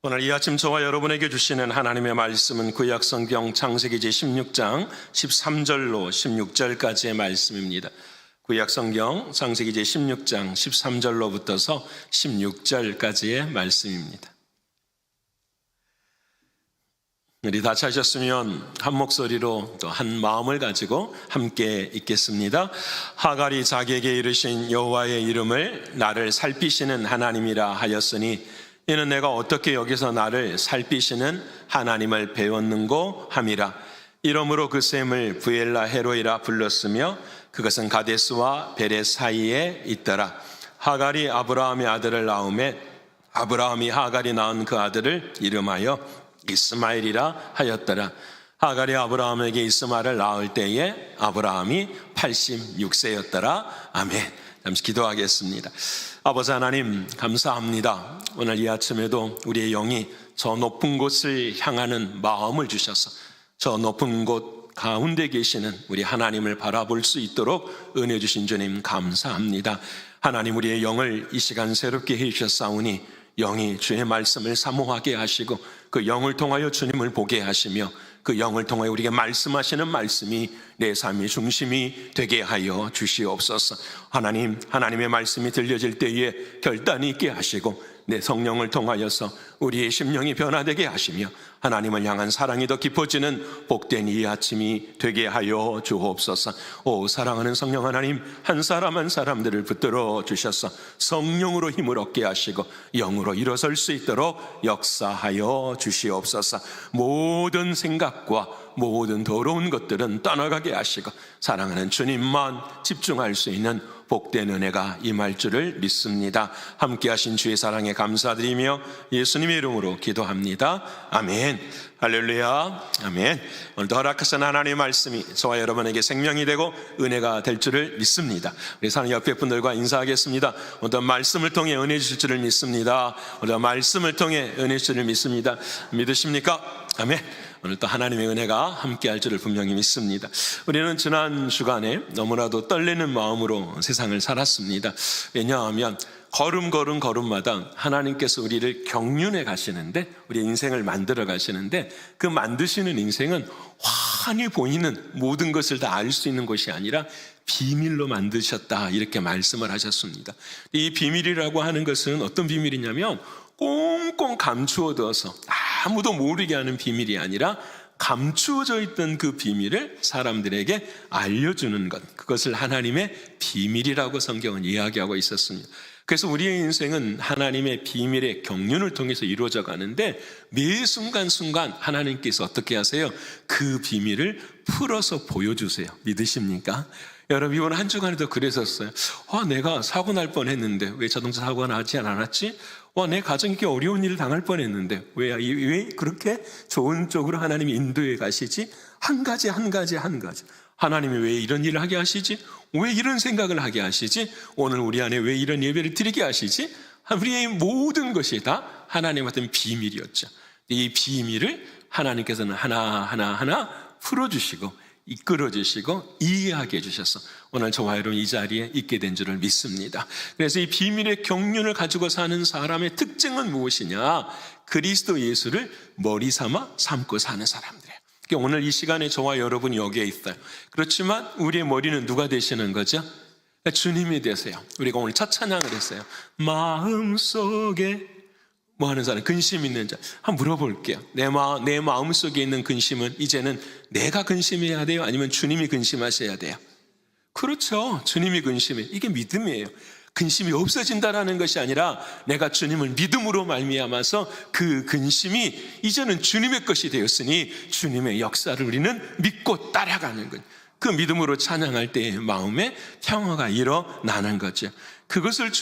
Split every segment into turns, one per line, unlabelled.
오늘 이 아침 저와 여러분에게 주시는 하나님의 말씀은 구약성경 창세기지 16장 13절로 16절까지의 말씀입니다. 구약성경 창세기지 16장 13절로부터서 16절까지의 말씀입니다. 우리 다 찾으셨으면 한 목소리로 또 한 마음을 가지고 함께 읽겠습니다. 하갈이 자기에게 이르신 여호와의 이름을 나를 살피시는 하나님이라 하였으니 이는 내가 어떻게 여기서 나를 살피시는 하나님을 배웠는고 함이라. 이러므로 그 셈을 부엘라 헤로이라 불렀으며 그것은 가데스와 베레 사이에 있더라. 하갈이 아브라함의 아들을 낳음에 아브라함이 하갈이 낳은 그 아들을 이름하여 이스마엘이라 하였더라. 하갈이 아브라함에게 이스마엘을 낳을 때에 아브라함이 86세였더라. 아멘. 잠시 기도하겠습니다. 아버지 하나님 감사합니다. 오늘 이 아침에도 우리의 영이 저 높은 곳을 향하는 마음을 주셔서 저 높은 곳 가운데 계시는 우리 하나님을 바라볼 수 있도록 은혜 주신 주님 감사합니다. 하나님 우리의 영을 이 시간 새롭게 해주셨사오니 영이 주의 말씀을 사모하게 하시고 그 영을 통하여 주님을 보게 하시며 그 영을 통하여 우리에게 말씀하시는 말씀이 내 삶의 중심이 되게 하여 주시옵소서. 하나님, 하나님의 말씀이 들려질 때에 결단이 있게 하시고 내 성령을 통하여서 우리의 심령이 변화되게 하시며 하나님을 향한 사랑이 더 깊어지는 복된 이 아침이 되게 하여 주옵소서. 오 사랑하는 성령 하나님, 한 사람 한 사람들을 붙들어 주셔서 성령으로 힘을 얻게 하시고 영으로 일어설 수 있도록 역사하여 주시옵소서. 모든 생각과 모든 더러운 것들은 떠나가게 하시고 사랑하는 주님만 집중할 수 있는 복된 은혜가 임할 줄을 믿습니다. 함께 하신 주의 사랑에 감사드리며 예수님의 이름으로 기도합니다. 아멘. 할렐루야. 아멘. 오늘도 허락하신 하나님의 말씀이 저와 여러분에게 생명이 되고 은혜가 될 줄을 믿습니다. 우리 사는 옆에 분들과 인사하겠습니다. 오늘도 말씀을 통해 은혜 주실 줄을 믿습니다. 오늘도 말씀을 통해 은혜 주실 줄을 믿습니다. 믿으십니까? 아멘. 오늘 또 하나님의 은혜가 함께할 줄을 분명히 믿습니다. 우리는 지난 주간에 너무나도 떨리는 마음으로 세상을 살았습니다. 왜냐하면 걸음마다 하나님께서 우리를 경륜해 가시는데 우리 인생을 만들어 가시는데 그 만드시는 인생은 환히 보이는 모든 것을 다 알 수 있는 것이 아니라 비밀로 만드셨다 이렇게 말씀을 하셨습니다. 이 비밀이라고 하는 것은 어떤 비밀이냐면 꽁꽁 감추어둬서 아무도 모르게 하는 비밀이 아니라 감추어져 있던 그 비밀을 사람들에게 알려주는 것, 그것을 하나님의 비밀이라고 성경은 이야기하고 있었습니다. 그래서 우리의 인생은 하나님의 비밀의 경륜을 통해서 이루어져 가는데 매 순간순간 하나님께서 어떻게 하세요? 그 비밀을 풀어서 보여주세요. 믿으십니까? 여러분 이번 한 주간에도 그랬었어요. 내가 사고 날 뻔했는데 왜 자동차 사고가 나지 않았지? 내 가정이 이렇게 어려운 일을 당할 뻔했는데 왜 그렇게 좋은 쪽으로 하나님이 인도해 가시지? 한 가지 하나님이 왜 이런 일을 하게 하시지? 왜 이런 생각을 하게 하시지? 오늘 우리 안에 왜 이런 예배를 드리게 하시지? 우리의 모든 것이 다 하나님 같은 비밀이었죠. 이 비밀을 하나님께서는 하나하나 풀어주시고 이끌어주시고 이해하게 해주셔서 오늘 저와 여러분 이 자리에 있게 된 줄을 믿습니다. 그래서 이 비밀의 경륜을 가지고 사는 사람의 특징은 무엇이냐? 그리스도 예수를 머리 삼고 사는 사람들이에요. 그러니까 오늘 이 시간에 저와 여러분이 여기에 있어요. 그렇지만 우리의 머리는 누가 되시는 거죠? 주님이 되세요. 우리가 오늘 첫 찬양을 했어요. 마음속에 뭐 하는 사람, 근심 있는 자. 한번 물어볼게요. 내 마음속에 있는 근심은 이제는 내가 근심해야 돼요? 아니면 주님이 근심하셔야 돼요? 그렇죠. 주님이 근심해. 이게 믿음이에요. 근심이 없어진다라는 것이 아니라 내가 주님을 믿음으로 말미암아서 그 근심이 이제는 주님의 것이 되었으니 주님의 역사를 우리는 믿고 따라가는 거예요. 그 믿음으로 찬양할 때의 마음에 평화가 일어나는 거죠. 그것을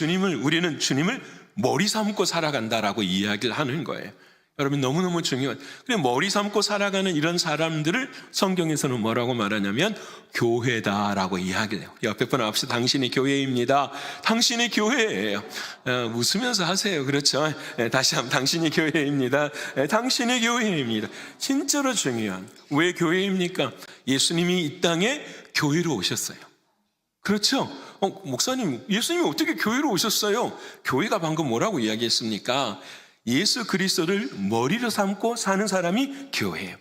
우리는 주님을 머리 삼고 살아간다라고 이야기를 하는 거예요. 여러분 너무너무 중요한. 그래 머리 삼고 살아가는 이런 사람들을 성경에서는 뭐라고 말하냐면 교회다라고 이야기를 해요. 옆에 분 앞서 당신이 교회입니다. 당신이 교회예요. 웃으면서 하세요. 그렇죠? 다시 한번 당신이 교회입니다. 당신이 교회입니다. 진짜로 중요한. 왜 교회입니까? 예수님이 이 땅에 교회로 오셨어요. 그렇죠? 목사님, 예수님이 어떻게 교회로 오셨어요? 교회가 방금 뭐라고 이야기했습니까? 예수 그리스도를 머리로 삼고 사는 사람이 교회예요.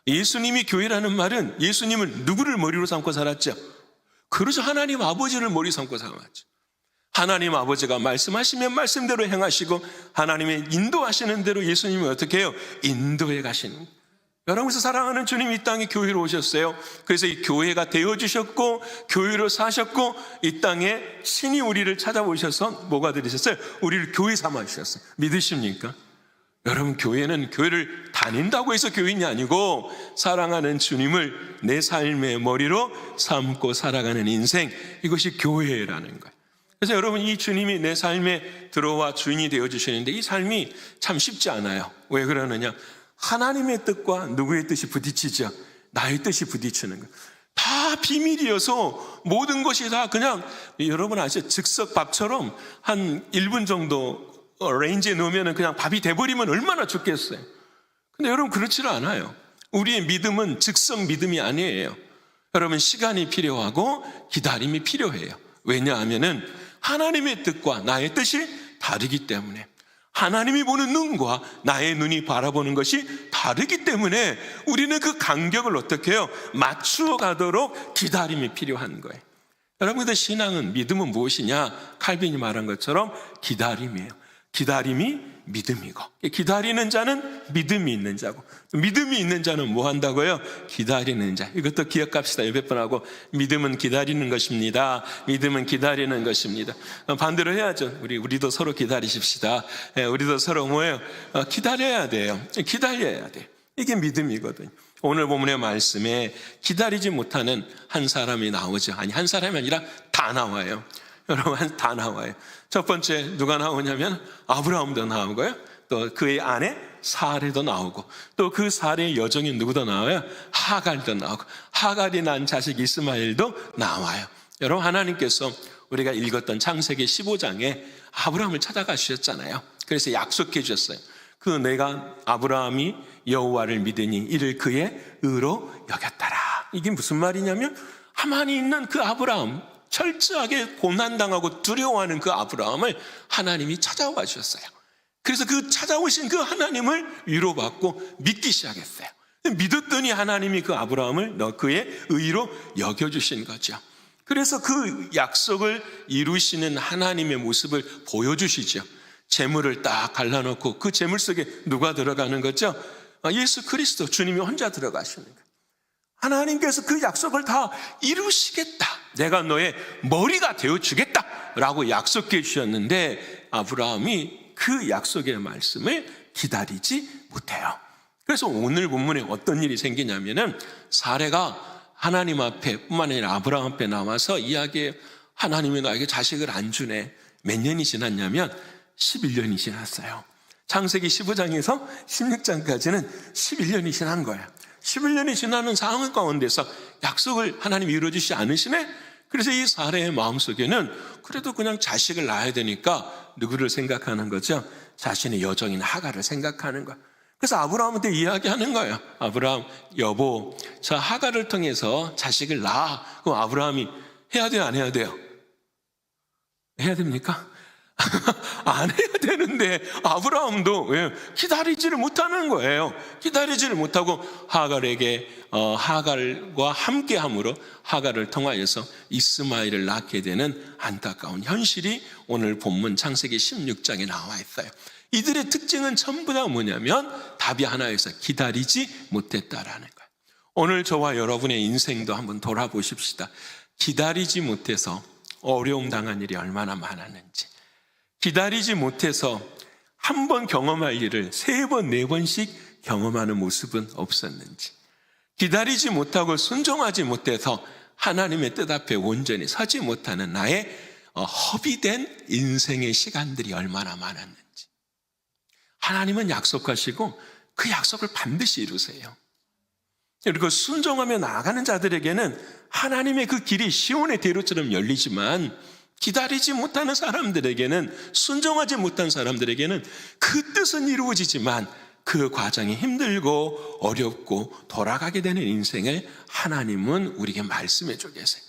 예수님이 교회라는 말은 예수님은 누구를 머리로 삼고 살았죠? 그렇죠. 하나님 아버지를 머리 삼고 살았죠. 하나님 아버지가 말씀하시면 말씀대로 행하시고 하나님의 인도하시는 대로 예수님이 어떻게 해요? 인도해 가시는 거예요. 여러분께서 사랑하는 주님이 이 땅에 교회로 오셨어요. 그래서 이 교회가 되어주셨고 교회로 사셨고 이 땅에 신이 우리를 찾아오셔서 뭐가 되셨어요? 우리를 교회 삼아주셨어요. 믿으십니까? 여러분, 교회는 교회를 다닌다고 해서 교인이 아니고 사랑하는 주님을 내 삶의 머리로 삼고 살아가는 인생, 이것이 교회라는 거예요. 그래서 여러분, 이 주님이 내 삶에 들어와 주인이 되어주시는데 이 삶이 참 쉽지 않아요. 왜 그러느냐? 하나님의 뜻과 누구의 뜻이 부딪히죠? 나의 뜻이 부딪히는 거예요. 다 비밀이어서 모든 것이 다 그냥, 여러분 아시죠? 즉석밥처럼 한 1분 정도 레인지에 넣으면 그냥 밥이 돼버리면 얼마나 좋겠어요. 근데 여러분, 그렇지는 않아요. 우리의 믿음은 즉석 믿음이 아니에요. 여러분, 시간이 필요하고 기다림이 필요해요. 왜냐하면은 하나님의 뜻과 나의 뜻이 다르기 때문에, 하나님이 보는 눈과 나의 눈이 바라보는 것이 다르기 때문에 우리는 그 간격을 어떻게 해요? 맞추어 가도록 기다림이 필요한 거예요. 여러분들, 신앙은, 믿음은 무엇이냐? 칼빈이 말한 것처럼 기다림이에요. 기다림이 믿음이고, 기다리는 자는 믿음이 있는 자고, 믿음이 있는 자는 뭐 한다고요? 기다리는 자. 이것도 기억합시다. 몇 번 하고, 믿음은 기다리는 것입니다. 믿음은 기다리는 것입니다. 반대로 해야죠. 우리도 서로 기다리십시다. 우리도 서로 뭐예요? 기다려야 돼요. 기다려야 돼요. 이게 믿음이거든요. 오늘 본문의 말씀에 기다리지 못하는 한 사람이 나오죠. 아니, 한 사람이 아니라 다 나와요. 여러분, 다 나와요. 첫 번째 누가 나오냐면 아브라함도 나오고요. 또 그의 아내 사레도 나오고, 또 그 사레의 여종인 누구도 나와요? 하갈도 나오고, 하갈이 낳은 자식 이스마엘도 나와요. 여러분, 하나님께서 우리가 읽었던 창세기 15장에 아브라함을 찾아가셨잖아요. 그래서 약속해 주셨어요. 내가 아브라함이 여호와를 믿으니 이를 그의 의로 여겼다라. 이게 무슨 말이냐면 가만히 있는 그 아브라함, 철저하게 고난당하고 두려워하는 그 아브라함을 하나님이 찾아와 주셨어요. 그래서 그 찾아오신 그 하나님을 위로받고 믿기 시작했어요. 믿었더니 하나님이 그 아브라함을 그의 의로 여겨주신 거죠. 그래서 그 약속을 이루시는 하나님의 모습을 보여주시죠. 재물을 딱 갈라놓고 그 재물 속에 누가 들어가는 거죠? 예수 그리스도, 주님이 혼자 들어가시는 거예요. 하나님께서 그 약속을 다 이루시겠다. 내가 너의 머리가 되어주겠다 라고 약속해 주셨는데 아브라함이 그 약속의 말씀을 기다리지 못해요. 그래서 오늘 본문에 어떤 일이 생기냐면은 사레가 하나님 앞에 뿐만 아니라 아브라함 앞에 나와서 이야기해요. 하나님이 나에게 자식을 안 주네. 몇 년이 지났냐면 11년이 지났어요. 창세기 15장에서 16장까지는 11년이 지난 거예요. 11년이 지나는 상황 가운데서 약속을 하나님이 이루어주시지 않으시네? 그래서 이 사레의 마음속에는 그래도 그냥 자식을 낳아야 되니까 누구를 생각하는 거죠? 자신의 여종인 하갈을 생각하는 거예요. 그래서 아브라함한테 이야기하는 거예요. 아브라함, 여보, 저 하갈을 통해서 자식을 낳아. 그럼 아브라함이 해야 돼요, 안 해야 돼요? 해야 됩니까? 안 해야 되는데 아브라함도 기다리지를 못하는 거예요. 기다리지를 못하고 하갈과 함께함으로 하갈을 통하여서 이스마엘을 낳게 되는 안타까운 현실이 오늘 본문 창세기 16장에 나와 있어요. 이들의 특징은 전부 다 뭐냐면 답이 하나여서 기다리지 못했다라는 거예요. 오늘 저와 여러분의 인생도 한번 돌아보십시다. 기다리지 못해서 어려움 당한 일이 얼마나 많았는지, 기다리지 못해서 한 번 경험할 일을 3번, 4번씩 경험하는 모습은 없었는지, 기다리지 못하고 순종하지 못해서 하나님의 뜻 앞에 온전히 서지 못하는 나의 허비된 인생의 시간들이 얼마나 많았는지. 하나님은 약속하시고 그 약속을 반드시 이루세요. 그리고 순종하며 나아가는 자들에게는 하나님의 그 길이 시온의 대로처럼 열리지만 기다리지 못하는 사람들에게는, 순종하지 못한 사람들에게는 그 뜻은 이루어지지만 그 과정이 힘들고 어렵고 돌아가게 되는 인생을 하나님은 우리에게 말씀해 주고 계세요.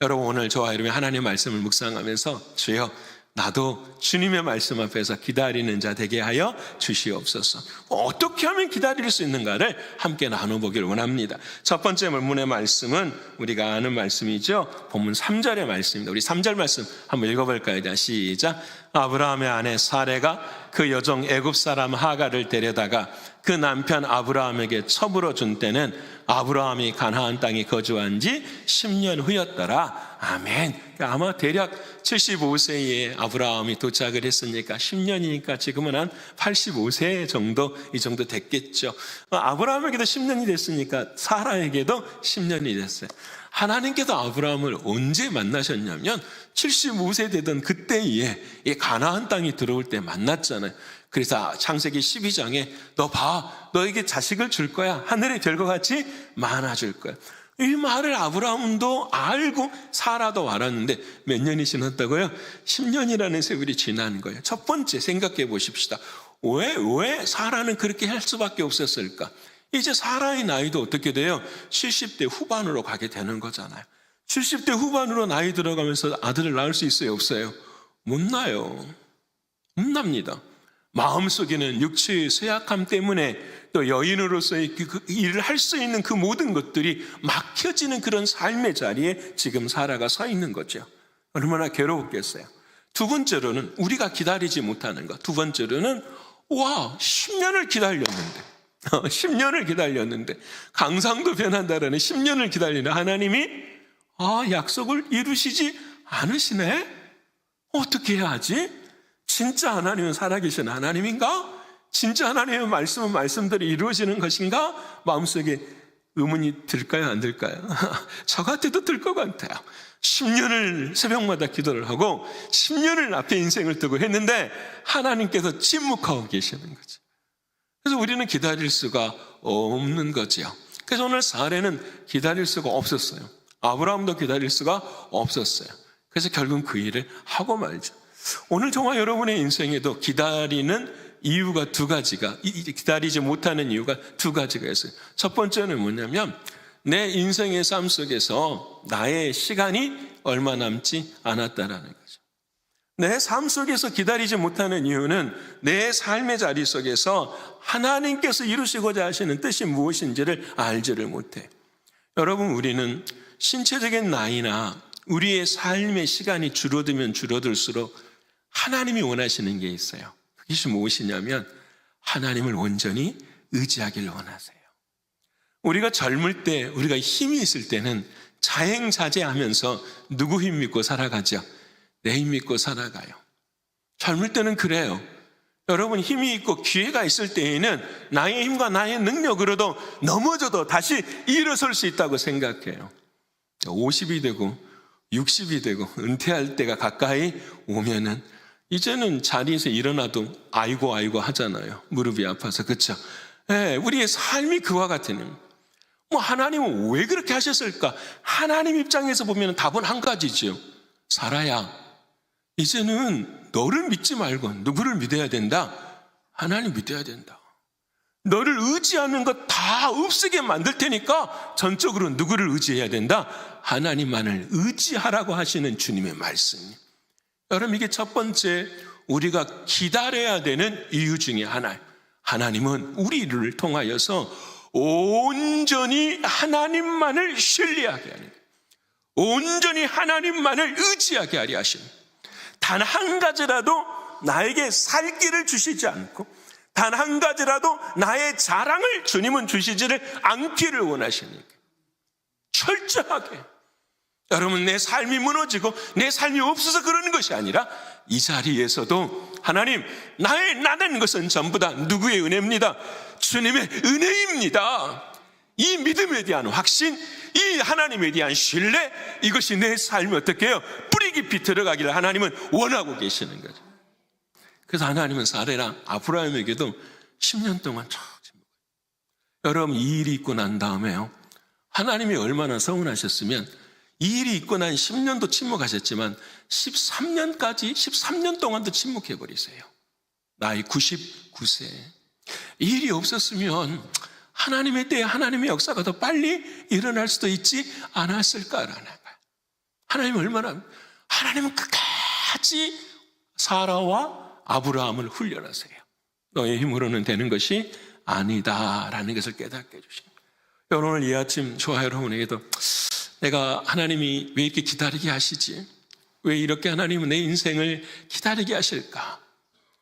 여러분, 오늘 저와 여러분이 하나님의 말씀을 묵상하면서 주여, 나도 주님의 말씀 앞에서 기다리는 자 되게 하여 주시옵소서. 어떻게 하면 기다릴 수 있는가를 함께 나눠보길 원합니다. 첫 번째 본문의 말씀은 우리가 아는 말씀이죠. 본문 3절의 말씀입니다. 우리 3절 말씀 한번 읽어볼까요? 시작. 아브라함의 아내 사레가 그 여종 애굽 사람 하갈을 데려다가 그 남편 아브라함에게 첩으로 준 때는 아브라함이 가나안 땅에 거주한 지 10년 후였더라. 아멘. 아마 대략 75세에 아브라함이 도착을 했으니까 10년이니까 지금은 한 85세 정도, 이 정도 됐겠죠. 아브라함에게도 10년이 됐으니까 사라에게도 10년이 됐어요. 하나님께서 아브라함을 언제 만나셨냐면 75세 되던 그때에 가나안 땅이 들어올 때 만났잖아요. 그래서 창세기 12장에 너 봐, 너에게 자식을 줄 거야. 하늘의 별과 같이 많아질 거야. 이 말을 아브라함도 알고 사라도 알았는데 몇 년이 지났다고요? 10년이라는 세월이 지난 거예요. 첫 번째 생각해 보십시다. 왜 사라는 그렇게 할 수밖에 없었을까? 이제 사라의 나이도 어떻게 돼요? 70대 후반으로 가게 되는 거잖아요. 70대 후반으로 나이 들어가면서 아들을 낳을 수 있어요? 없어요? 못 낳아요. 못 납니다. 마음속에는 육체의 쇠약함 때문에 또 여인으로서의 그 일을 할 수 있는 그 모든 것들이 막혀지는 그런 삶의 자리에 지금 사라가 서 있는 거죠. 얼마나 괴로웠겠어요. 두 번째로는 우리가 기다리지 못하는 것. 두 번째로는 10년을 기다렸는데 10년을 기다렸는데 강상도 변한다라는 10년을 기다리는 하나님이 약속을 이루시지 않으시네? 어떻게 해야 하지? 진짜 하나님은 살아계신 하나님인가? 진짜 하나님의 말씀은 말씀대로 이루어지는 것인가? 마음속에 의문이 들까요? 안 들까요? 저 같아도 들 것 같아요. 10년을 새벽마다 기도를 하고 10년을 앞에 인생을 두고 했는데 하나님께서 침묵하고 계시는 거죠. 그래서 우리는 기다릴 수가 없는 거죠. 그래서 오늘 사례는 기다릴 수가 없었어요. 아브라함도 기다릴 수가 없었어요. 그래서 결국 그 일을 하고 말죠. 오늘 정말 여러분의 인생에도 기다리는 이유가 두 가지가, 기다리지 못하는 이유가 두 가지가 있어요. 첫 번째는 뭐냐면 내 인생의 삶 속에서 나의 시간이 얼마 남지 않았다라는 거죠. 내 삶 속에서 기다리지 못하는 이유는 내 삶의 자리 속에서 하나님께서 이루시고자 하시는 뜻이 무엇인지를 알지를 못해. 여러분, 우리는 신체적인 나이나 우리의 삶의 시간이 줄어들면 줄어들수록 하나님이 원하시는 게 있어요. 그것이 무엇이냐면 하나님을 온전히 의지하기를 원하세요. 우리가 젊을 때, 우리가 힘이 있을 때는 자행자제하면서 누구 힘 믿고 살아가죠? 내 힘 믿고 살아가요. 젊을 때는 그래요. 여러분, 힘이 있고 기회가 있을 때에는 나의 힘과 나의 능력으로도 넘어져도 다시 일어설 수 있다고 생각해요. 50이 되고 60이 되고 은퇴할 때가 가까이 오면은 이제는 자리에서 일어나도 아이고 하잖아요. 무릎이 아파서. 그렇죠? 네, 우리의 삶이 그와 같은. 하나님은 왜 그렇게 하셨을까? 하나님 입장에서 보면 답은 한 가지죠. 사라야, 이제는 너를 믿지 말고 누구를 믿어야 된다? 하나님 믿어야 된다. 너를 의지하는 것 다 없애게 만들 테니까 전적으로 누구를 의지해야 된다? 하나님만을 의지하라고 하시는 주님의 말씀이에요. 여러분, 이게 첫 번째 우리가 기다려야 되는 이유 중에 하나예요. 하나님은 우리를 통하여서 온전히 하나님만을 신뢰하게 하는, 온전히 하나님만을 의지하게 하려 하시는, 단 한 가지라도 나에게 살 길을 주시지 않고 단 한 가지라도 나의 자랑을 주님은 주시지를 않기를 원하시니까 철저하게. 여러분, 내 삶이 무너지고 내 삶이 없어서 그러는 것이 아니라 이 자리에서도 하나님, 나는 것은 전부 다 누구의 은혜입니다? 주님의 은혜입니다. 이 믿음에 대한 확신, 이 하나님에 대한 신뢰, 이것이 내 삶이 어떻게 해요? 뿌리 깊이 들어가기를 하나님은 원하고 계시는 거죠. 그래서 하나님은 사레랑 아브라함에게도 10년 동안 여러분, 이 일이 있고 난 다음에요, 하나님이 얼마나 서운하셨으면 이 일이 있고 난 10년도 침묵하셨지만 13년 동안도 침묵해버리세요. 나이 99세. 이 일이 없었으면 하나님에 대해 하나님의 역사가 더 빨리 일어날 수도 있지 않았을까라는 거예요. 하나님은 끝까지 사라와 아브라함을 훈련하세요. 너의 힘으로는 되는 것이 아니다라는 것을 깨닫게 해주십니다. 여러분, 오늘 이 아침 저와 여러분에게도 내가 하나님이 왜 이렇게 기다리게 하시지? 왜 이렇게 하나님은 내 인생을 기다리게 하실까?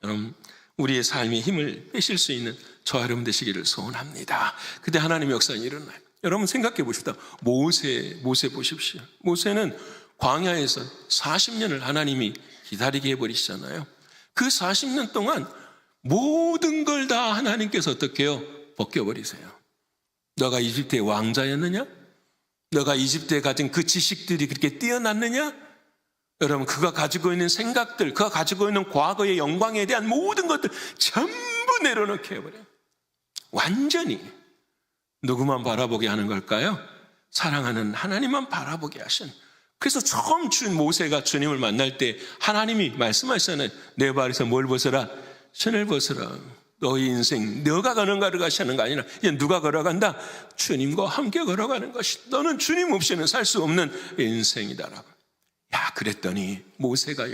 여러분, 우리의 삶에 힘을 빼실 수 있는 저와 여러분 되시기를 소원합니다. 그때 하나님의 역사는 일어나요. 여러분 생각해 보십시다. 모세 보십시오. 모세는 광야에서 40년을 하나님이 기다리게 해버리시잖아요. 그 40년 동안 모든 걸 다 하나님께서 어떻게 해요? 벗겨버리세요. 너가 이집트의 왕자였느냐? 너가 이집트에 가진 그 지식들이 그렇게 뛰어났느냐? 여러분, 그가 가지고 있는 생각들, 그가 가지고 있는 과거의 영광에 대한 모든 것들 전부 내려놓게 해버려요. 완전히. 누구만 바라보게 하는 걸까요? 사랑하는 하나님만 바라보게 하신. 그래서 처음 모세가 주님을 만날 때 하나님이 말씀하시잖아요. 내 발에서 뭘 벗어라? 신을 벗어라. 너의 인생 너가 걸어가는 거 아니라 이제 누가 걸어간다? 주님과 함께 걸어가는 것이. 너는 주님 없이는 살 수 없는 인생이다라고. 야, 그랬더니 모세가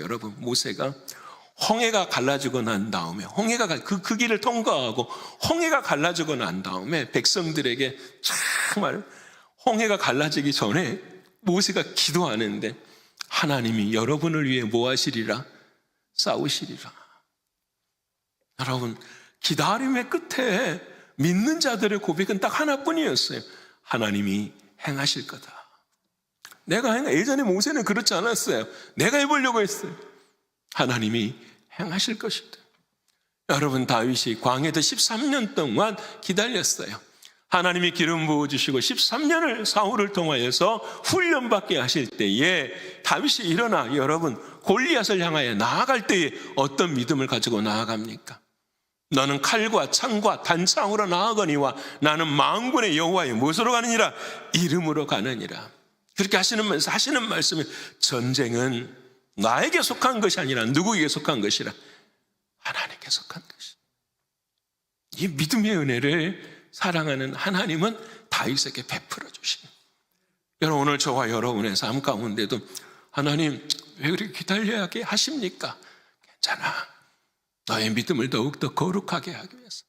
홍해가 갈라지고 난 다음에 그 길을 통과하고 홍해가 갈라지고 난 다음에 백성들에게 정말 홍해가 갈라지기 전에 모세가 기도하는데 하나님이 여러분을 위해 뭐 하시리라? 싸우시리라. 여러분, 기다림의 끝에 믿는 자들의 고백은 딱 하나뿐이었어요. 하나님이 행하실 거다. 예전에 모세는 그렇지 않았어요. 내가 해보려고 했어요. 하나님이 행하실 것이다. 여러분, 다윗이 광야에서 13년 동안 기다렸어요. 하나님이 기름 부어주시고 13년을 사울을 통하여서 훈련받게 하실 때에 다윗이 일어나 여러분 골리앗을 향하여 나아갈 때에 어떤 믿음을 가지고 나아갑니까? 너는 칼과 창과 단창으로 나아가니와 나는 만군의 여호와의 무엇으로 가느니라? 이름으로 가느니라. 그렇게 하시는 말씀은 전쟁은 나에게 속한 것이 아니라 누구에게 속한 것이라? 하나님께 속한 것이. 이 믿음의 은혜를 사랑하는 하나님은 다윗에게 베풀어 주십니다. 여러분, 오늘 저와 여러분의 삶 가운데도 하나님 왜 그렇게 기다려야 하게 하십니까? 괜찮아. 너의 믿음을 더욱더 거룩하게 하기 위해서.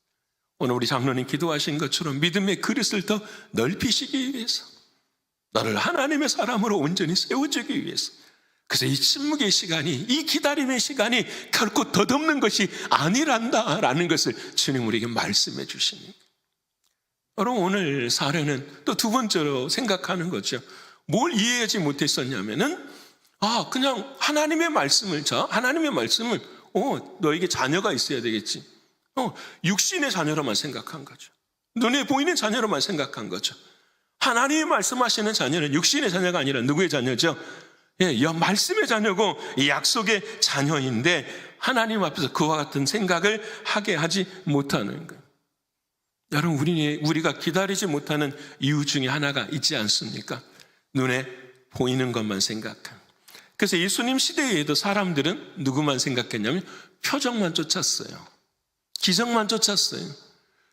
오늘 우리 장로님 기도하신 것처럼 믿음의 그릇을 더 넓히시기 위해서, 너를 하나님의 사람으로 온전히 세워주기 위해서. 그래서 이 침묵의 시간이, 이 기다림의 시간이 결코 덧없는 것이 아니란다라는 것을 주님 우리에게 말씀해 주십니다. 여러분, 오늘 사례는 또 두 번째로 생각하는 거죠. 뭘 이해하지 못했었냐면은 그냥 하나님의 말씀을 너에게 자녀가 있어야 되겠지. 육신의 자녀로만 생각한 거죠. 눈에 보이는 자녀로만 생각한 거죠. 하나님이 말씀하시는 자녀는 육신의 자녀가 아니라 누구의 자녀죠? 말씀의 자녀고 약속의 자녀인데 하나님 앞에서 그와 같은 생각을 하게 하지 못하는 거예요. 여러분, 우리가 기다리지 못하는 이유 중에 하나가 있지 않습니까? 눈에 보이는 것만 생각한. 그래서 예수님 시대에도 사람들은 누구만 생각했냐면 표적만 쫓았어요. 기적만 쫓았어요.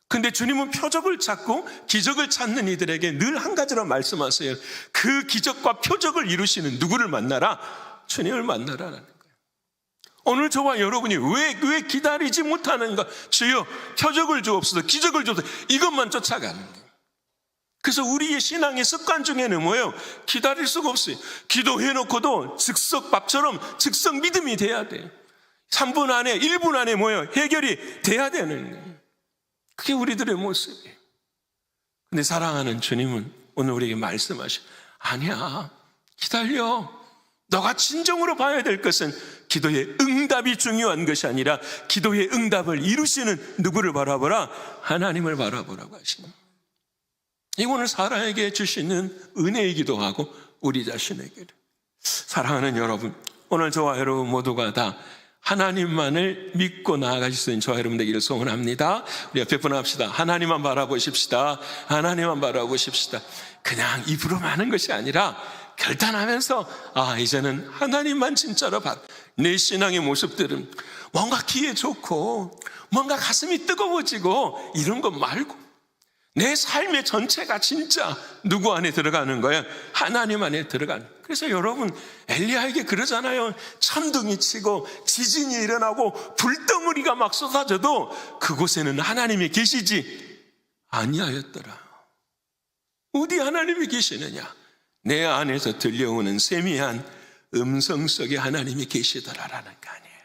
근데 주님은 표적을 찾고 기적을 찾는 이들에게 늘 한 가지로 말씀하세요. 그 기적과 표적을 이루시는 누구를 만나라? 주님을 만나라라는 거예요. 오늘 저와 여러분이 왜 기다리지 못하는가? 주여, 표적을 주옵소서, 기적을 주옵소서, 이것만 쫓아가는 거예요. 그래서 우리의 신앙의 습관 중에는 뭐예요? 기다릴 수가 없어요. 기도해놓고도 즉석 밥처럼 즉석 믿음이 돼야 돼요. 3분 안에 1분 안에 뭐예요? 해결이 돼야 되는 거예요. 그게 우리들의 모습이에요. 근데 사랑하는 주님은 오늘 우리에게 말씀하셔. 아니야, 기다려. 너가 진정으로 봐야 될 것은 기도의 응답이 중요한 것이 아니라 기도의 응답을 이루시는 누구를 바라보라? 하나님을 바라보라고 하시는. 이 오늘 사라에게 주시는 은혜이기도 하고 우리 자신에게. 사랑하는 여러분, 오늘 저와 여러분 모두가 다 하나님만을 믿고 나아가실 수 있는 저와 여러분 되기를 소원합니다. 우리 옆에 분 합시다. 하나님만 바라보십시다. 하나님만 바라보십시다. 그냥 입으로만 하는 것이 아니라 결단하면서 이제는 하나님만 진짜로 내 신앙의 모습들은 뭔가 귀에 좋고 뭔가 가슴이 뜨거워지고 이런 것 말고 내 삶의 전체가 진짜 누구 안에 들어가는 거예요? 하나님 안에 들어가는 거예요. 그래서 여러분, 엘리야에게 그러잖아요. 천둥이 치고 지진이 일어나고 불덩어리가 막 쏟아져도 그곳에는 하나님이 계시지 아니하였더라. 어디 하나님이 계시느냐? 내 안에서 들려오는 세미한 음성 속에 하나님이 계시더라라는 거 아니에요.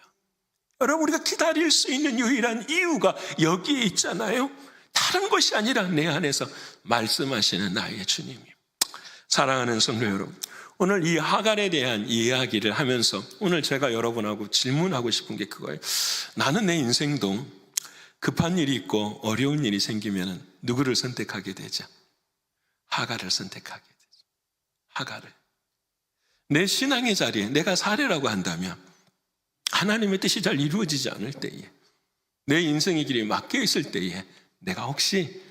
여러분, 우리가 기다릴 수 있는 유일한 이유가 여기에 있잖아요. 다른 것이 아니라 내 안에서 말씀하시는 나의 주님이. 사랑하는 성도 여러분, 오늘 이 하갈에 대한 이야기를 하면서 오늘 제가 여러분하고 질문하고 싶은 게 그거예요. 나는 내 인생도 급한 일이 있고 어려운 일이 생기면 누구를 선택하게 되죠? 하갈을 선택하게 되죠. 하갈을. 내 신앙의 자리에 내가 사례라고 한다면 하나님의 뜻이 잘 이루어지지 않을 때에, 내 인생의 길이 막혀 있을 때에 내가 혹시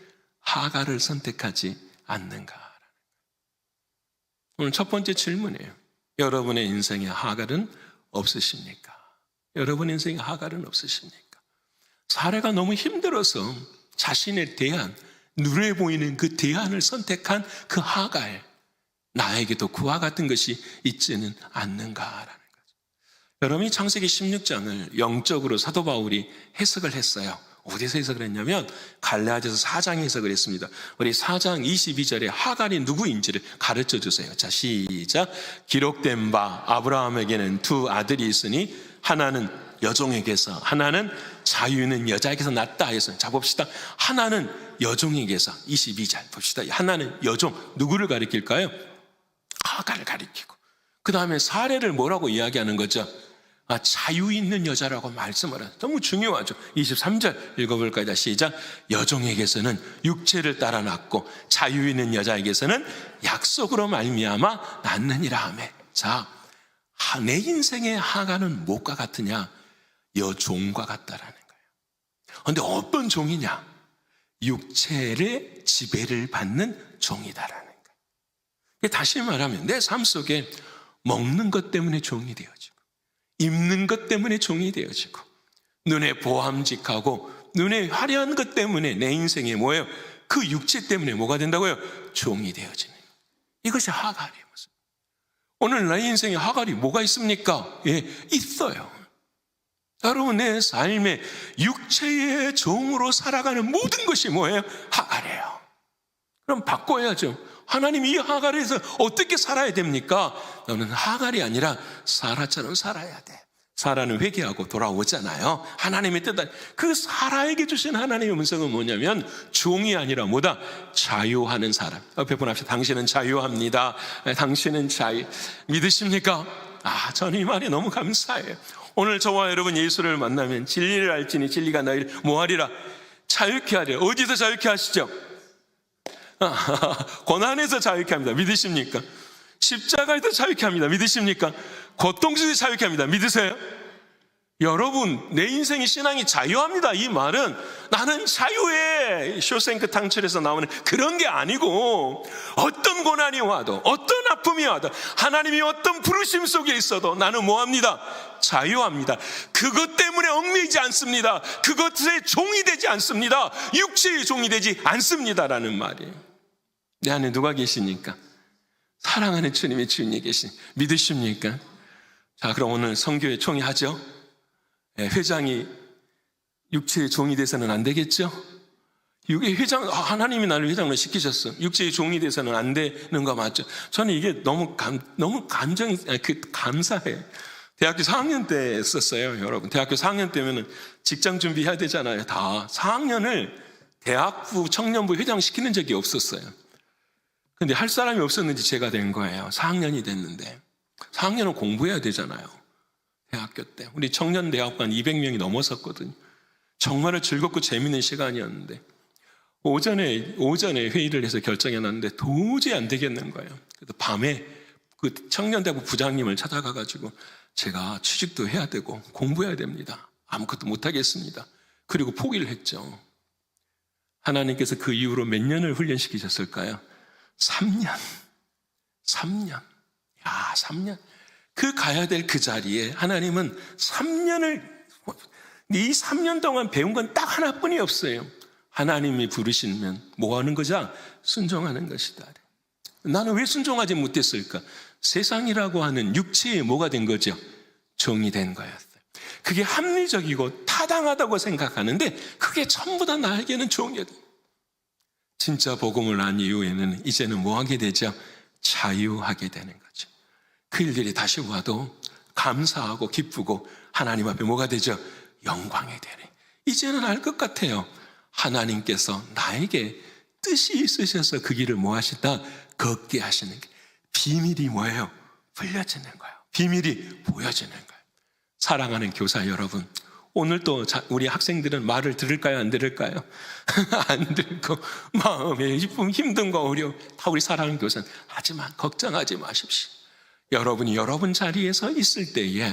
하갈을 선택하지 않는가? 오늘 첫 번째 질문이에요. 여러분의 인생에 하갈은 없으십니까? 여러분의 인생에 하갈은 없으십니까? 사례가 너무 힘들어서 자신의 대안, 눈에 보이는 그 대안을 선택한 그 하갈, 나에게도 그와 같은 것이 있지는 않는가라는 거죠. 여러분이 창세기 16장을 영적으로 사도 바울이 해석을 했어요. 어디서 해석을 했냐면 갈라디아서 4장 해석을 했습니다. 우리 4장 22절에 하갈이 누구인지를 가르쳐 주세요. 자, 시작. 기록된 바 아브라함에게는 두 아들이 있으니 하나는 여종에게서, 하나는 자유 있는 여자에게서 났다 해서, 자 봅시다. 하나는 여종에게서, 22절 봅시다. 하나는 여종, 누구를 가리킬까요? 하갈을 가리키고, 그 다음에 사례를 뭐라고 이야기하는 거죠? 자유 있는 여자라고 말씀을 해요. 너무 중요하죠. 23절 읽어볼까요? 시작. 여종에게서는 육체를 따라 낳고 자유 있는 여자에게서는 약속으로 말미암아 낳느니라 하며. 자, 내 인생의 하갈은 무엇과 같으냐? 여종과 같다라는 거예요. 그런데 어떤 종이냐? 육체의 지배를 받는 종이다라는 거예요. 다시 말하면 내 삶 속에 먹는 것 때문에 종이 되어지고, 입는 것 때문에 종이 되어지고, 눈에 보암직하고 눈에 화려한 것 때문에 내 인생에 뭐예요? 그 육체 때문에 뭐가 된다고요? 종이 되어지는. 이것이 하갈이에요. 오늘 내 인생에 하갈이 뭐가 있습니까? 예, 있어요. 여러분, 내 삶에 육체의 종으로 살아가는 모든 것이 뭐예요? 하갈이에요. 그럼 바꿔야죠. 하나님, 이 하갈에서 어떻게 살아야 됩니까? 너는 하갈이 아니라 사라처럼 살아야 돼. 사라는 회개하고 돌아오잖아요. 하나님의 뜻은, 그 사라에게 주신 하나님의 음성은 뭐냐면 종이 아니라 뭐다? 자유하는 사람. 옆에 분 합시다. 당신은 자유합니다. 당신은 자유. 믿으십니까? 저는 이 말이 너무 감사해요. 오늘 저와 여러분 예수를 만나면 진리를 알지니 진리가 너희를 뭐하리라? 자유케 하리라. 어디서 자유케 하시죠? 고난에서 자유케 합니다. 믿으십니까? 십자가에서 자유케 합니다. 믿으십니까? 고통 속에서 자유케 합니다. 믿으세요? 여러분, 내 인생의 신앙이 자유합니다. 이 말은 나는 자유해, 쇼생크 탕철에서 나오는 그런 게 아니고, 어떤 고난이 와도, 어떤 아픔이 와도, 하나님이 어떤 부르심 속에 있어도 나는 뭐합니다? 자유합니다. 그것 때문에 얽매이지 않습니다. 그것의 종이 되지 않습니다. 육체의 종이 되지 않습니다라는 말이에요. 내 안에 누가 계시니까? 사랑하는 주님의 주인이 계신, 믿으십니까? 자, 그럼 오늘 성교회 총회하죠? 회장이 육체의 종이 돼서는 안 되겠죠? 회장, 하나님이 나를 회장으로 시키셨어. 육체의 종이 돼서는 안 되는 거 맞죠? 저는 이게 너무 감정이, 감사해. 대학교 4학년 때 썼어요, 여러분. 대학교 4학년 때면은 직장 준비해야 되잖아요. 다 4학년을 대학부 청년부 회장 시키는 적이 없었어요. 근데 할 사람이 없었는지 제가 된 거예요. 4학년이 됐는데. 4학년은 공부해야 되잖아요. 대학교 때. 우리 청년대학관 200명이 넘었었거든요. 정말 즐겁고 재밌는 시간이었는데 오전에 회의를 해서 결정해놨는데 도저히 안 되겠는 거예요. 그래서 밤에 그 청년대학부 부장님을 찾아가가지고 제가 취직도 해야 되고 공부해야 됩니다. 아무것도 못하겠습니다. 그리고 포기를 했죠. 하나님께서 그 이후로 몇 년을 훈련시키셨을까요? 3년. 3년. 그 가야 될 그 자리에 하나님은 3년을, 이 3년 동안 배운 건 딱 하나뿐이 없어요. 하나님이 부르시면 뭐 하는 거죠? 순종하는 것이다. 나는 왜 순종하지 못했을까? 세상이라고 하는 육체에 뭐가 된 거죠? 종이 된 거였어요. 그게 합리적이고 타당하다고 생각하는데 그게 전부 다 나에게는 종이었어요. 진짜 복음을 안 이후에는 이제는 뭐 하게 되죠? 자유하게 되는 거죠. 그 일들이 다시 와도 감사하고 기쁘고 하나님 앞에 뭐가 되죠? 영광이 되네. 이제는 알 것 같아요. 하나님께서 나에게 뜻이 있으셔서 그 길을 뭐 하신다? 걷게 하시는 게 비밀이 뭐예요? 풀려지는 거예요. 비밀이 보여지는 거예요. 사랑하는 교사 여러분, 오늘 또 우리 학생들은 말을 들을까요? 안 들을까요? 안 들고 마음에 힘든 거 어려움 다 우리 사랑하는 교사는 하지만 걱정하지 마십시오. 여러분이 여러분 자리에서 있을 때에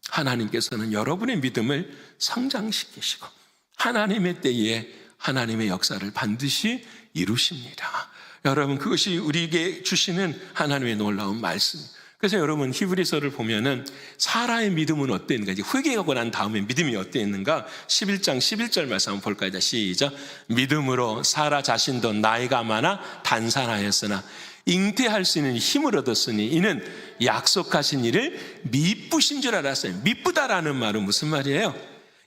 하나님께서는 여러분의 믿음을 성장시키시고 하나님의 때에 하나님의 역사를 반드시 이루십니다. 여러분, 그것이 우리에게 주시는 하나님의 놀라운 말씀. 그래서 여러분, 히브리서를 보면은 사라의 믿음은 어땠는가? 이제 회개하고 난 다음에 믿음이 어땠는가? 11장 11절 말씀 한번 볼까요? 시작. 믿음으로 사라 자신도 나이가 많아 단산하였으나 잉태할 수 있는 힘을 얻었으니 이는 약속하신 일을 미쁘신 줄 알았어요. 미쁘다라는 말은 무슨 말이에요?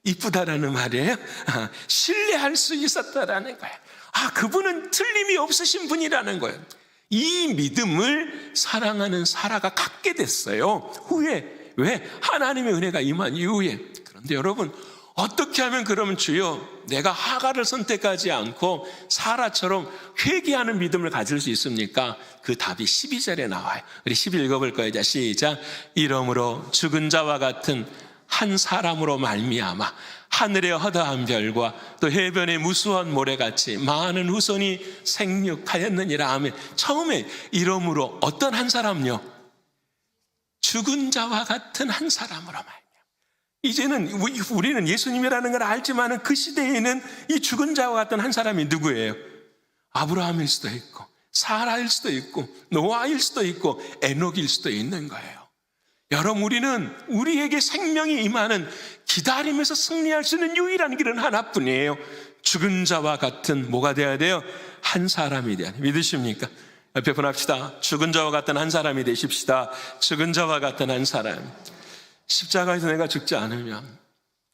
이쁘다라는 말이에요? 신뢰할 수 있었다라는 거예요. 그분은 틀림이 없으신 분이라는 거예요. 이 믿음을 사랑하는 사라가 갖게 됐어요. 후에. 왜? 하나님의 은혜가 임한 이후에. 그런데 여러분, 어떻게 하면 그러면 주여 내가 하갈을 선택하지 않고 사라처럼 회개하는 믿음을 가질 수 있습니까? 그 답이 12절에 나와요. 우리 12 읽어볼 거예요. 시작. 이러므로 죽은 자와 같은 한 사람으로 말미암아 하늘의 허다한 별과 또 해변의 무수한 모래같이 많은 후손이 생육하였느니라 하면 처음에 이러므로 어떤 한 사람요? 죽은 자와 같은 한 사람으로 말미암아. 이제는 우리는 예수님이라는 걸 알지만 그 시대에는 이 죽은 자와 같은 한 사람이 누구예요? 아브라함일 수도 있고 사라일 수도 있고 노아일 수도 있고 에녹일 수도 있는 거예요. 여러분, 우리는 우리에게 생명이 임하는 기다림에서 승리할 수 있는 유일한 길은 하나뿐이에요. 죽은 자와 같은 뭐가 되어야 돼요? 한 사람이 돼야 돼요. 믿으십니까? 옆에 분 합시다. 죽은 자와 같은 한 사람이 되십시다. 죽은 자와 같은 한 사람. 십자가에서 내가 죽지 않으면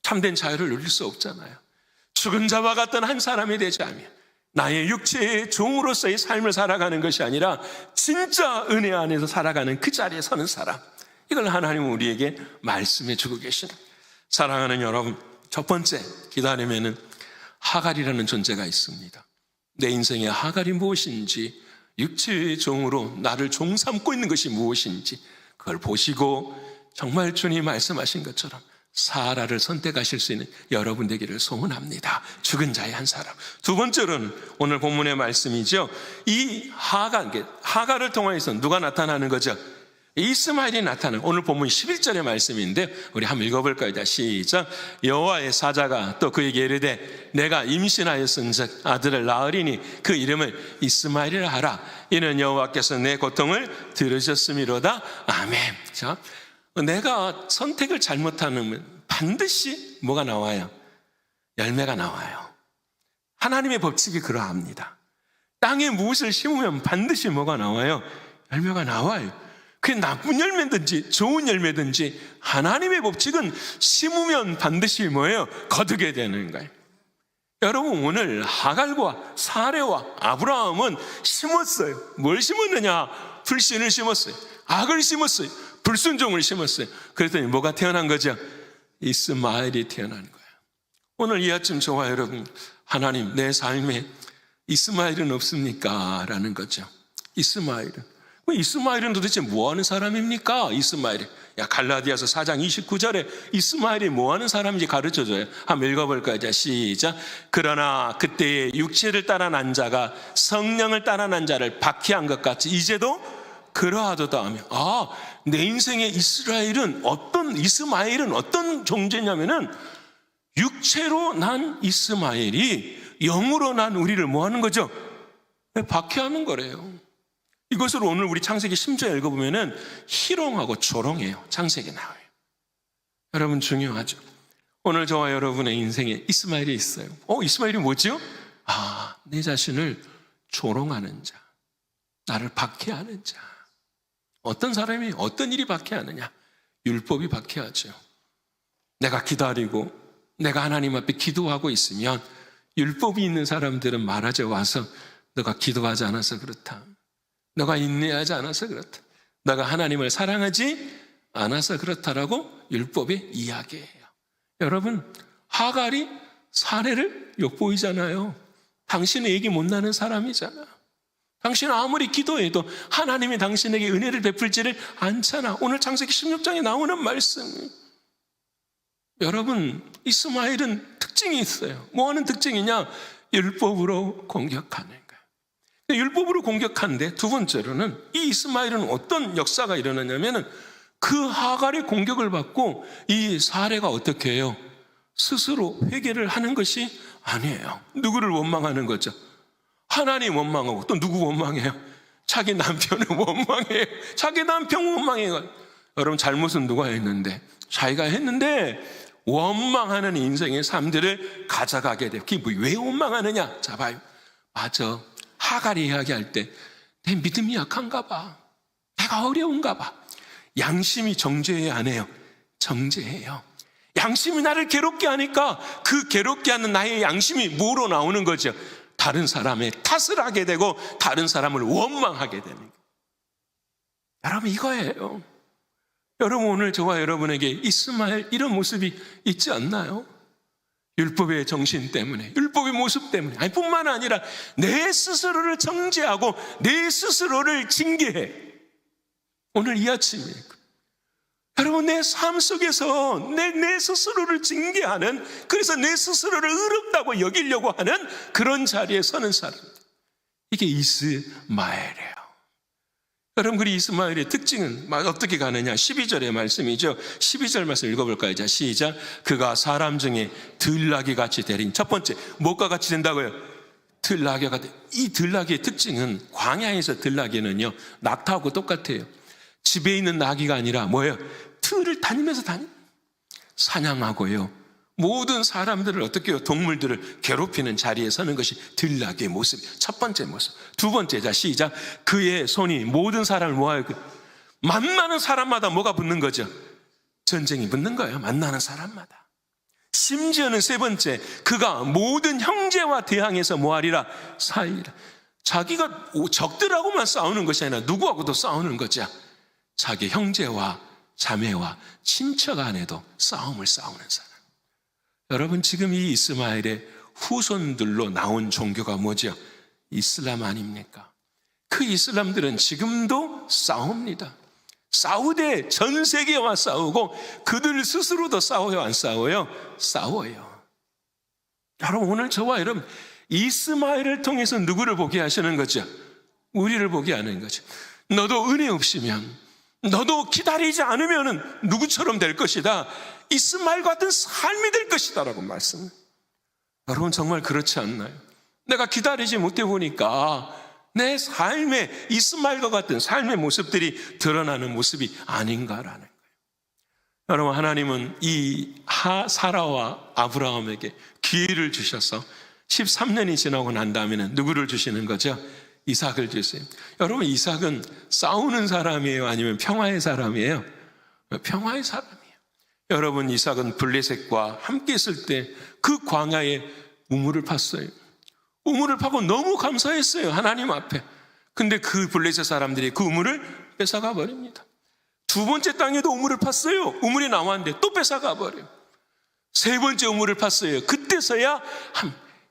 참된 자유를 누릴 수 없잖아요. 죽은 자와 같은 한 사람이 되자면 나의 육체의 종으로서의 삶을 살아가는 것이 아니라 진짜 은혜 안에서 살아가는 그 자리에 서는 사람. 이걸 하나님은 우리에게 말씀해 주고 계시는. 사랑하는 여러분, 첫 번째 기다림에는 하갈이라는 존재가 있습니다. 내 인생의 하갈이 무엇인지, 육체의 종으로 나를 종 삼고 있는 것이 무엇인지 그걸 보시고 정말 주님 말씀하신 것처럼 사라를 선택하실 수 있는 여러분 되기를 소원합니다. 죽은 자의 한 사람. 두 번째로는 오늘 본문의 말씀이죠. 이 하갈을 통해서 누가 나타나는 거죠? 이스마엘이 나타나는 오늘 본문 11절의 말씀인데 우리 한번 읽어볼까요? 시작. 여호와의 사자가 또 그에게 이르되 내가 임신하였은즉 아들을 낳으리니 그 이름을 이스마엘이라 하라. 이는 여호와께서 내 고통을 들으셨음이로다. 아멘. 자, 내가 선택을 잘못하면 반드시 뭐가 나와요? 열매가 나와요. 하나님의 법칙이 그러합니다. 땅에 무엇을 심으면 반드시 뭐가 나와요? 열매가 나와요. 그게 나쁜 열매든지 좋은 열매든지 하나님의 법칙은 심으면 반드시 뭐예요? 거두게 되는 거예요. 여러분, 오늘 하갈과 사레와 아브라함은 심었어요. 뭘 심었느냐? 불신을 심었어요. 악을 심었어요. 불순종을 심었어요. 그랬더니 뭐가 태어난 거죠? 이스마엘이 태어난 거예요. 오늘 이 아침 저와 여러분, 하나님 내 삶에 이스마엘은 없습니까? 라는 거죠. 이스마엘은 도대체 뭐하는 사람입니까? 이스마엘이. 갈라디아서 4장 29절에 이스마엘이 뭐하는 사람인지 가르쳐줘요. 한번 읽어볼까요? 시작. 그러나 그때의 육체를 따라 난 자가 성령을 따라 난 자를 박해한 것 같이 이제도 그러하도다 하며, 내 인생의 이스마엘은 어떤 존재냐면은 육체로 난 이스마엘이 영으로 난 우리를 뭐하는 거죠? 박해하는 거래요. 이것을 오늘 우리 창세기 10절 읽어보면은 희롱하고 조롱해요. 창세기 나와요. 여러분, 중요하죠. 오늘 저와 여러분의 인생에 이스마엘이 있어요. 이스마엘이 뭐죠? 내 자신을 조롱하는 자, 나를 박해하는 자. 어떤 사람이 어떤 일이 박해하느냐? 율법이 박해하죠. 내가 기다리고 내가 하나님 앞에 기도하고 있으면 율법이 있는 사람들은 말하죠. 와서 너가 기도하지 않아서 그렇다. 너가 인내하지 않아서 그렇다. 너가 하나님을 사랑하지 않아서 그렇다라고 율법에 이야기해요. 여러분, 하갈이 사례를 엿보이잖아요. 당신의 얘기 못 나는 사람이잖아. 당신은 아무리 기도해도 하나님이 당신에게 은혜를 베풀지를 않잖아. 오늘 창세기 16장에 나오는 말씀. 여러분, 이스마엘은 특징이 있어요. 뭐 하는 특징이냐? 율법으로 공격하는 거예요. 율법으로 공격하는데 두 번째로는 이 이스마엘은 어떤 역사가 일어나냐면은 그 하갈의 공격을 받고 이 사례가 어떻게 해요? 스스로 회개를 하는 것이 아니에요. 누구를 원망하는 거죠? 하나님 원망하고 또 누구 원망해요? 자기 남편을 원망해요. 자기 남편 원망해요. 여러분, 잘못은 누가 했는데? 자기가 했는데 원망하는 인생의 삶들을 가져가게 돼요. 그게 왜 원망하느냐? 자, 봐요. 맞아. 하갈이 이야기할 때 내 믿음이 약한가 봐. 내가 어려운가 봐. 양심이 정죄해야 안 해요? 정죄해요. 양심이 나를 괴롭게 하니까 그 괴롭게 하는 나의 양심이 뭐로 나오는 거죠? 다른 사람의 탓을 하게 되고 다른 사람을 원망하게 되는 거예요. 여러분, 이거예요. 여러분, 오늘 저와 여러분에게 이스마엘 이런 모습이 있지 않나요? 율법의 정신 때문에, 율법의 모습 때문에, 아니 뿐만 아니라 내 스스로를 정죄하고 내 스스로를 징계해. 오늘 이 아침에 여러분, 내 삶 속에서 내 스스로를 징계하는, 그래서 내 스스로를 어렵다고 여기려고 하는 그런 자리에 서는 사람, 이게 이스마엘이에요. 여러분, 그 이스마엘의 특징은 어떻게 가느냐? 12절의 말씀이죠. 12절 말씀 읽어볼까요? 자, 시작. 그가 사람 중에 들나귀 같이 되린. 첫 번째, 뭐가 같이 된다고요? 들나귀가 돼. 이 들나귀의 특징은, 광야에서 들나귀는요, 낙타하고 똑같아요. 집에 있는 나귀가 아니라 뭐예요? 틀을 다니면서 사냥하고요. 모든 사람들을 어떻게 해요? 동물들을 괴롭히는 자리에 서는 것이 들나귀의 모습. 첫 번째 모습. 두 번째, 자, 시작. 그의 손이 모든 사람을 모아요. 만나는 사람마다 뭐가 붙는 거죠? 전쟁이 붙는 거예요. 만나는 사람마다. 심지어는 세 번째, 그가 모든 형제와 대항해서 뭐하리라? 사이라. 자기가 적들하고만 싸우는 것이 아니라 누구하고도 싸우는 거죠. 자기 형제와 자매와 친척 안에도 싸움을 싸우는 사람. 여러분, 지금 이 이스마엘의 후손들로 나온 종교가 뭐죠? 이슬람 아닙니까? 그 이슬람들은 지금도 싸웁니다. 싸우되 전 세계와 싸우고 그들 스스로도 싸워요, 안 싸워요? 싸워요. 여러분, 오늘 저와 여러분, 이스마엘을 통해서 누구를 보게 하시는 거죠? 우리를 보게 하는 거죠. 너도 은혜 없으면, 너도 기다리지 않으면 누구처럼 될 것이다. 이스마엘 같은 삶이 될 것이다 라고 말씀. 여러분, 정말 그렇지 않나요? 내가 기다리지 못해 보니까 내 삶에 이스마엘과 같은 삶의 모습들이 드러나는 모습이 아닌가라는 거예요. 여러분, 하나님은 이 사라와 아브라함에게 기회를 주셔서 13년이 지나고 난 다음에는 누구를 주시는 거죠? 이삭을 주세요. 여러분, 이삭은 싸우는 사람이에요? 아니면 평화의 사람이에요? 평화의 사람이에요. 여러분, 이삭은 블레셋과 함께 있을 때 그 광야에 우물을 팠어요. 우물을 파고 너무 감사했어요, 하나님 앞에. 근데 그 블레셋 사람들이 그 우물을 뺏어가 버립니다. 두 번째 땅에도 우물을 팠어요. 우물이 나왔는데 또 뺏어가 버려요. 세 번째 우물을 팠어요. 그때서야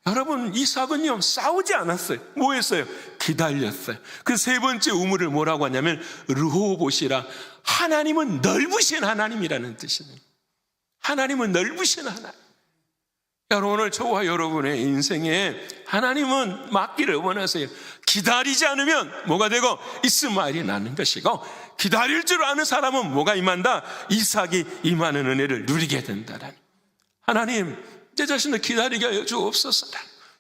여러분, 이삭은요, 싸우지 않았어요. 뭐 했어요? 기다렸어요. 그 세 번째 우물을 뭐라고 하냐면 르호봇이라, 하나님은 넓으신 하나님이라는 뜻이에요. 하나님은 넓으신 하나님. 여러분, 오늘 저와 여러분의 인생에 하나님은 맡기를 원하세요. 기다리지 않으면 뭐가 되고? 이스마엘이 나는 것이고, 기다릴 줄 아는 사람은 뭐가 임한다? 이삭이 임하는 은혜를 누리게 된다라는. 하나님, 내 자신을 기다리게 하여 주옵소서.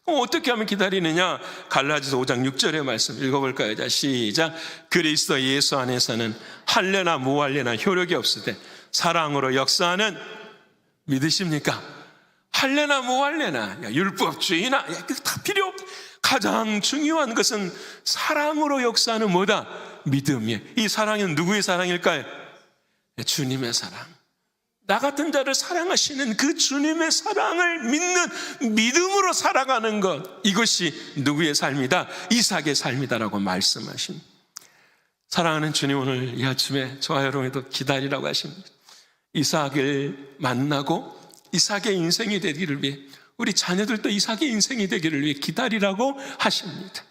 그럼 어떻게 하면 기다리느냐? 갈라디아서 5장 6절의 말씀 읽어볼까요? 자, 시작. 그리스도 예수 안에서는 할례나 무할례나 효력이 없으되 사랑으로 역사하는, 믿으십니까? 할래나 뭐 할래나, 율법주의나, 다 필요 없. 가장 중요한 것은 사랑으로 역사하는 뭐다? 믿음이에요. 이 사랑은 누구의 사랑일까요? 주님의 사랑. 나 같은 자를 사랑하시는 그 주님의 사랑을 믿는 믿음으로 살아가는 것, 이것이 누구의 삶이다? 이삭의 삶이다라고 말씀하신. 사랑하는 주님, 오늘 이 아침에 저와 여러분도 기다리라고 하십니다. 이삭을 만나고 이삭의 인생이 되기를 위해, 우리 자녀들도 이삭의 인생이 되기를 위해 기다리라고 하십니다.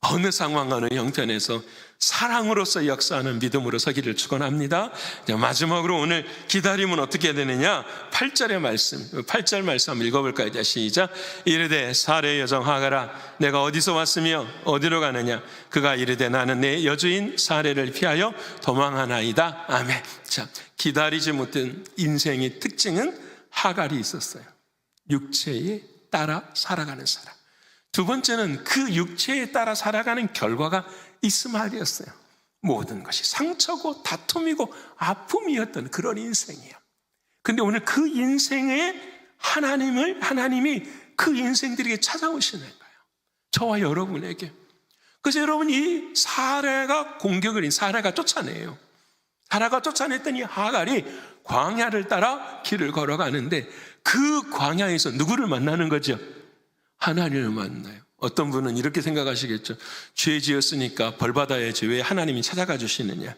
어느 상황, 어느 형편에서 사랑으로서 역사하는 믿음으로 서기를 축원합니다. 마지막으로 오늘 기다림은 어떻게 해야 되느냐? 8절의 말씀, 8절 말씀 한번 읽어볼까요? 자, 시작. 이르되 사레의 여종 하가라, 내가 어디서 왔으며 어디로 가느냐? 그가 이르되 나는 내 여주인 사레를 피하여 도망하나이다. 아멘. 자, 기다리지 못한 인생의 특징은 하갈이 있었어요. 육체에 따라 살아가는 사람. 두 번째는 그 육체에 따라 살아가는 결과가 이스마엘이었어요. 모든 것이 상처고 다툼이고 아픔이었던 그런 인생이에요. 근데 오늘 그 인생에 하나님이 그 인생들에게 찾아오시는 거예요. 저와 여러분에게. 그래서 여러분, 이 사라가 사라가 쫓아내요. 사라가 쫓아냈더니 하갈이 광야를 따라 길을 걸어가는데 그 광야에서 누구를 만나는 거죠? 하나님을 만나요. 어떤 분은 이렇게 생각하시겠죠. 죄 지었으니까 벌 받아야지 왜 하나님이 찾아가 주시느냐.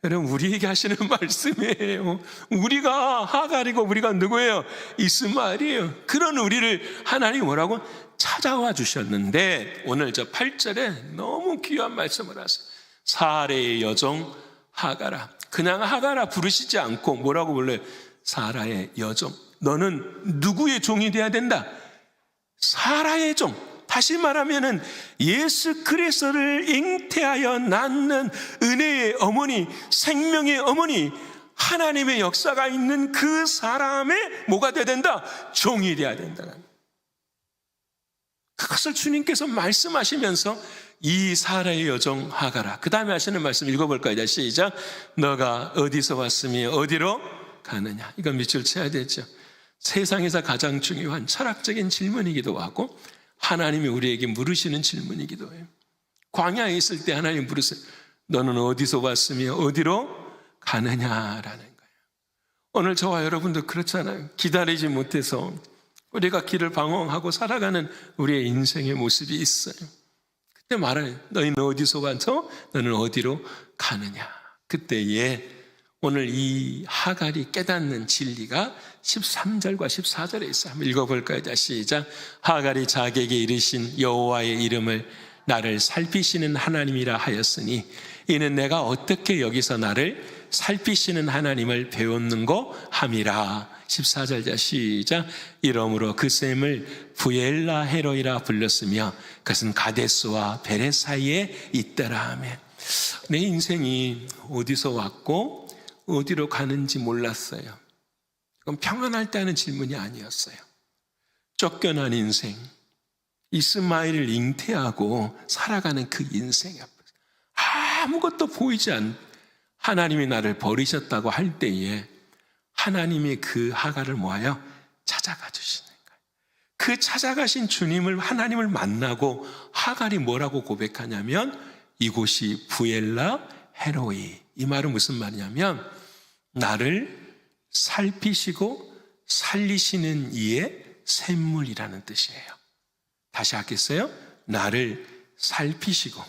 여러분, 우리에게 하시는 말씀이에요. 우리가 하갈이고 우리가 누구예요? 이스마엘이에요. 그런 우리를 하나님이 뭐라고? 찾아와 주셨는데 오늘 저 8절에 너무 귀한 말씀을 하세요. 사레의 여종 하갈아. 그냥 하갈아 부르시지 않고 뭐라고 불러요? 사라의 여종. 너는 누구의 종이 돼야 된다? 사라의 종. 다시 말하면은 예수 그리스도를 잉태하여 낳는 은혜의 어머니, 생명의 어머니, 하나님의 역사가 있는 그 사람의 뭐가 돼야 된다? 종이 돼야 된다. 그것을 주님께서 말씀하시면서 이 사라의 여종 하가라. 그 다음에 하시는 말씀 읽어볼까요? 시작. 너가 어디서 왔으며 어디로 가느냐. 이건 밑줄 쳐야 되죠. 세상에서 가장 중요한 철학적인 질문이기도 하고 하나님이 우리에게 물으시는 질문이기도 해요. 광야에 있을 때 하나님 물으세요. 너는 어디서 왔으며 어디로 가느냐라는 거예요. 오늘 저와 여러분도 그렇잖아요. 기다리지 못해서 우리가 길을 방황하고 살아가는 우리의 인생의 모습이 있어요. 그때 말해요. 너희는 어디서 와서 너는 어디로 가느냐. 그때에 오늘 이 하갈이 깨닫는 진리가 13절과 14절에 있어요. 한번 읽어볼까요? 자, 시작. 하갈이 자기에게 이르신 여호와의 이름을 나를 살피시는 하나님이라 하였으니 이는 내가 어떻게 여기서 나를 살피시는 하나님을 배웠는고 함이라. 14절 자, 시작. 이러므로 그 셈을 부엘라 헤로이라 불렀으며 그것은 가데스와 베레 사이에 있더라 하면, 내 인생이 어디서 왔고 어디로 가는지 몰랐어요. 그건 평안할 때 하는 질문이 아니었어요. 쫓겨난 인생, 이스마엘을 잉태하고 살아가는 그 인생 앞에서 아무것도 보이지 않는 하나님이 나를 버리셨다고 할 때에 하나님이 그 하갈을 모아요 찾아가 주시는 거예요. 그 찾아가신 주님을, 하나님을 만나고 하갈이 뭐라고 고백하냐면 이곳이 부엘라 헤로이. 이 말은 무슨 말이냐면 나를 살피시고 살리시는 이의 샘물이라는 뜻이에요. 다시 하겠어요? 나를 살피시고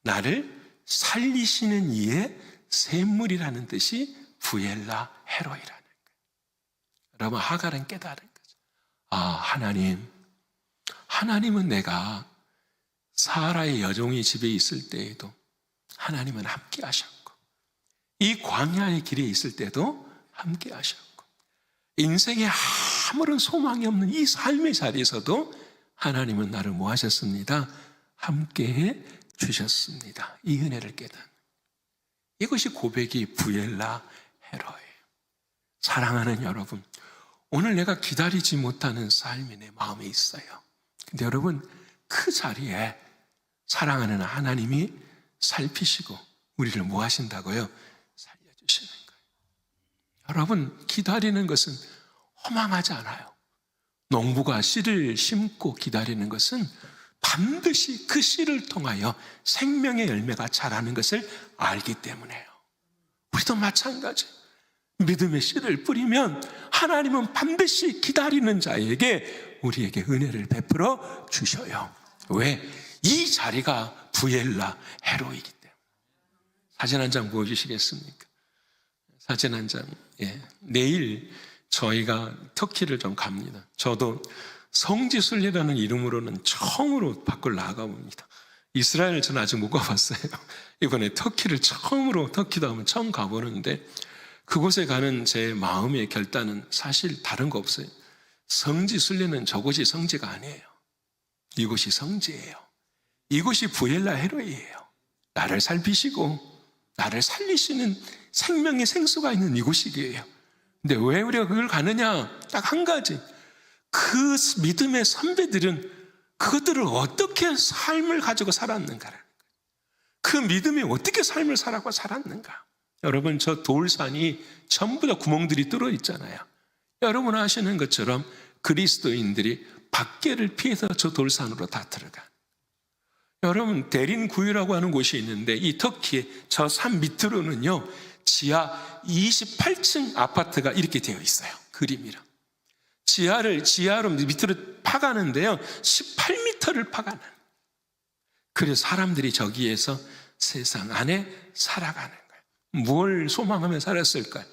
나를 살리시는 이의 샘물이라는 뜻이 부엘라 헤로이라는 거예요. 여러분, 하갈은 깨달은 거죠. 아, 하나님은 내가 사라의 여종이 집에 있을 때에도 하나님은 함께 하셨고 이 광야의 길에 있을 때도 함께 하셨고 인생에 아무런 소망이 없는 이 삶의 자리에서도 하나님은 나를 뭐 하셨습니다? 함께해 주셨습니다. 이 은혜를 깨닫는, 이것이 고백이 부엘라 헤로예요. 사랑하는 여러분, 오늘 내가 기다리지 못하는 삶이 내 마음에 있어요. 근데 여러분, 그 자리에 사랑하는 하나님이 살피시고 우리를 뭐 하신다고요? 살려주시는 거예요. 여러분, 기다리는 것은 허망하지 않아요. 농부가 씨를 심고 기다리는 것은 반드시 그 씨를 통하여 생명의 열매가 자라는 것을 알기 때문에요. 우리도 마찬가지. 믿음의 씨를 뿌리면 하나님은 반드시 기다리는 자에게 우리에게 은혜를 베풀어 주셔요. 왜? 이 자리가 부엘라 헤로이기 때문에. 사진 한 장 보여주시겠습니까? 사진 한 장. 내일 저희가 터키를 좀 갑니다. 저도 성지순례라는 이름으로는 처음으로 밖을 나가봅니다. 이스라엘을 저는 아직 못 가봤어요. 이번에 터키를 처음으로, 터키도 하면 처음 가보는데 그곳에 가는 제 마음의 결단은 사실 다른 거 없어요. 성지순례는 저곳이 성지가 아니에요. 이곳이 성지예요. 이곳이 부엘라 헤로이예요. 나를 살피시고 나를 살리시는 생명의 생수가 있는 이곳이기에요. 근데 왜 우리가 그걸 가느냐? 딱 한 가지. 그 믿음의 선배들은 그것들을 어떻게 삶을 가지고 살았는가라는 거예요. 그 믿음이 어떻게 삶을 살아고 살았는가. 여러분, 저 돌산이 전부 다 구멍들이 뚫어 있잖아요. 여러분 아시는 것처럼 그리스도인들이 밖에를 피해서 저 돌산으로 다 들어가. 여러분, 데린구유라고 하는 곳이 있는데 이 터키의 저 산 밑으로는요 지하 28층 아파트가 이렇게 되어 있어요. 그림이랑 지하로 밑으로 파가는데요 18m를 파가는. 그래서 사람들이 저기에서 세상 안에 살아가는 거예요. 뭘 소망하며 살았을까요?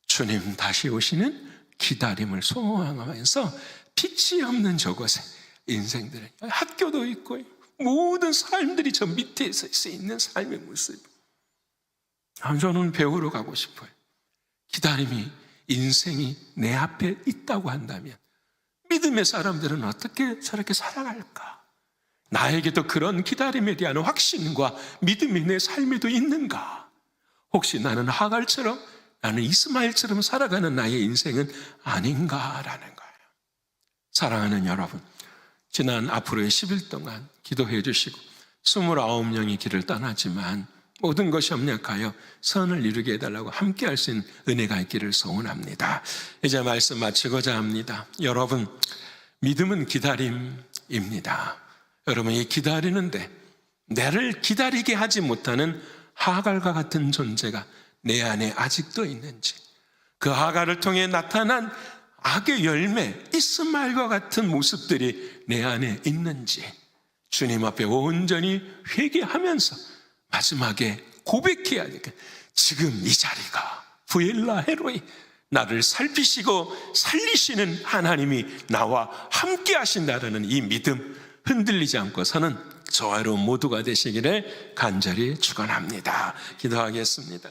주님 다시 오시는 기다림을 소망하면서 빛이 없는 저곳에 인생들은 학교도 있고 모든 삶들이 저 밑에 있는 삶의 모습. 저는 배우러 가고 싶어요. 기다림이, 인생이 내 앞에 있다고 한다면 믿음의 사람들은 어떻게 저렇게 살아갈까? 나에게도 그런 기다림에 대한 확신과 믿음이 내 삶에도 있는가? 혹시 나는 하갈처럼, 나는 이스마엘처럼 살아가는 나의 인생은 아닌가라는 거예요. 사랑하는 여러분, 지난 앞으로의 10일 동안 기도해 주시고 29명이 길을 떠나지만 모든 것이 협력하여 선을 이루게 해달라고 함께 할 수 있는 은혜가 있기를 소원합니다. 이제 말씀 마치고자 합니다. 여러분, 믿음은 기다림입니다. 여러분, 이 기다리는데 나를 기다리게 하지 못하는 하갈과 같은 존재가 내 안에 아직도 있는지, 그 하갈을 통해 나타난 악의 열매 이스마엘과 같은 모습들이 내 안에 있는지 주님 앞에 온전히 회개하면서 마지막에 고백해야 되니까 지금 이 자리가 부엘라 헤로이, 나를 살피시고 살리시는 하나님이 나와 함께 하신다라는 이 믿음 흔들리지 않고 서는 저와 여러분 모두가 되시기를 간절히 축원합니다. 기도하겠습니다.